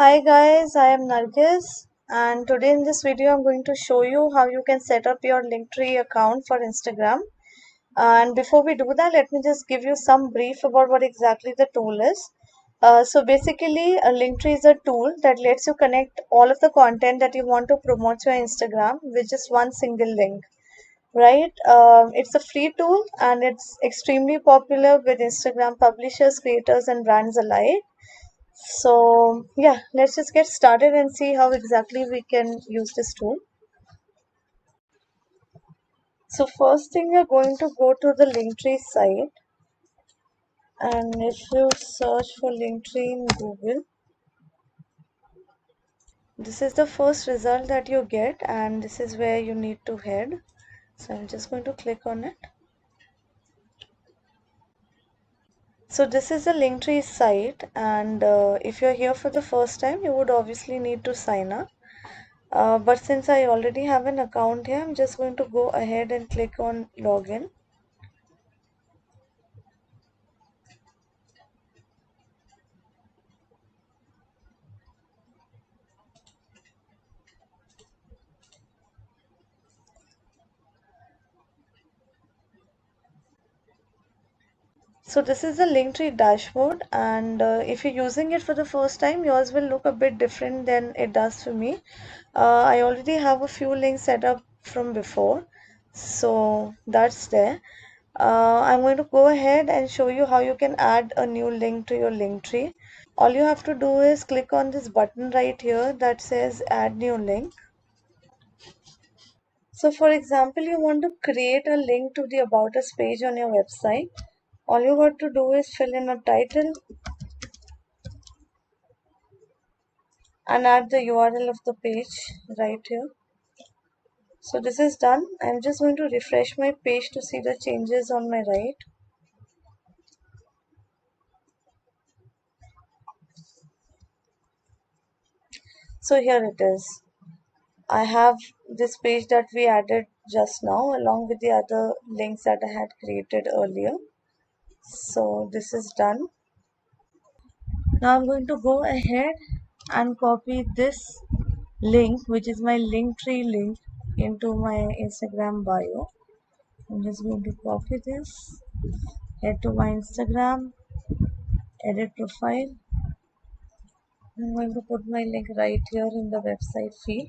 Hi guys, I am Nargis and today in this video I'm going to show you how you can set up your Linktree account for Instagram. And before we do that, let me just give you some brief about what exactly the tool is. So basically, a Linktree is a tool that lets you connect all of the content that you want to promote to your Instagram with just one single link, right? It's a free tool and it's extremely popular with Instagram publishers, creators, and brands alike. So yeah, let's just get started and see how exactly we can use this tool. So first thing, we're going to go to the Linktree site, and if you search for Linktree in Google, this is the first result that you get, and this is where you need to head. So I'm just going to click on it. So this is the Linktree site, and if you're here for the first time, you would obviously need to sign up. But since I already have an account here, I'm just going to go ahead and click on login. So this is the Linktree dashboard, and if you're using it for the first time, yours will look a bit different than it does for me. I already have a few links set up from before, so that's there. I'm going to go ahead and show you how you can add a new link to your Linktree. All you have to do is click on this button right here that says add new link. So for example, you want to create a link to the About Us page on your website. All you got to do is fill in a title and add the URL of the page right here. So this is done. I'm just going to refresh my page to see the changes on my right. So here it is. I have this page that we added just now along with the other links that I had created earlier. So this is done. Now I'm going to go ahead and copy this link, which is my Linktree link, into my Instagram bio. I'm just going to copy this, head to my Instagram, edit profile. I'm going to put my link right here in the website field.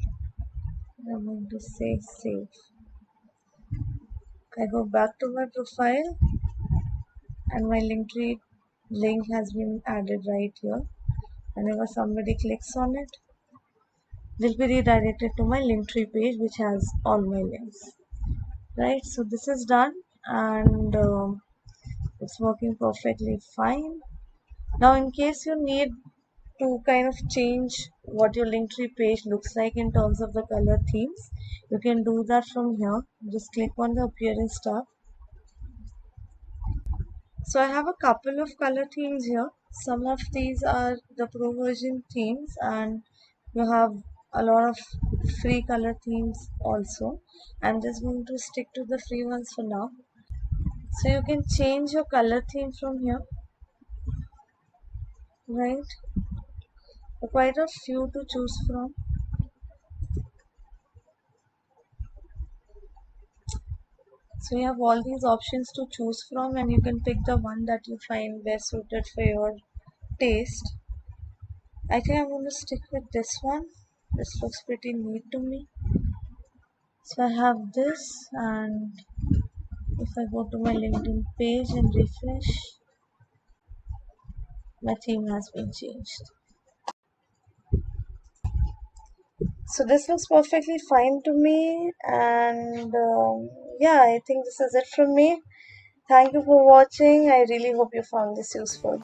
I'm going to say save. I go back to my profile and my Linktree link has been added right here. Whenever somebody clicks on it, they'll be redirected to my Linktree page, which has all my links. Right, so this is done, and it's working perfectly fine. Now, in case you need to kind of change what your Linktree page looks like in terms of the color themes, you can do that from here. Just click on the appearance tab. So I have a couple of color themes here. Some of these are the pro version themes, and you have a lot of free color themes also. I'm just going to stick to the free ones for now. So you can change your color theme from here, right? Quite a few to choose from. So you have all these options to choose from, and you can pick the one that you find best suited for your taste. I think I'm going to stick with this one. This looks pretty neat to me. So I have this, and if I go to my LinkedIn page and refresh, my theme has been changed. So this looks perfectly fine to me, and yeah, I think this is it from me. Thank you for watching. I really hope you found this useful.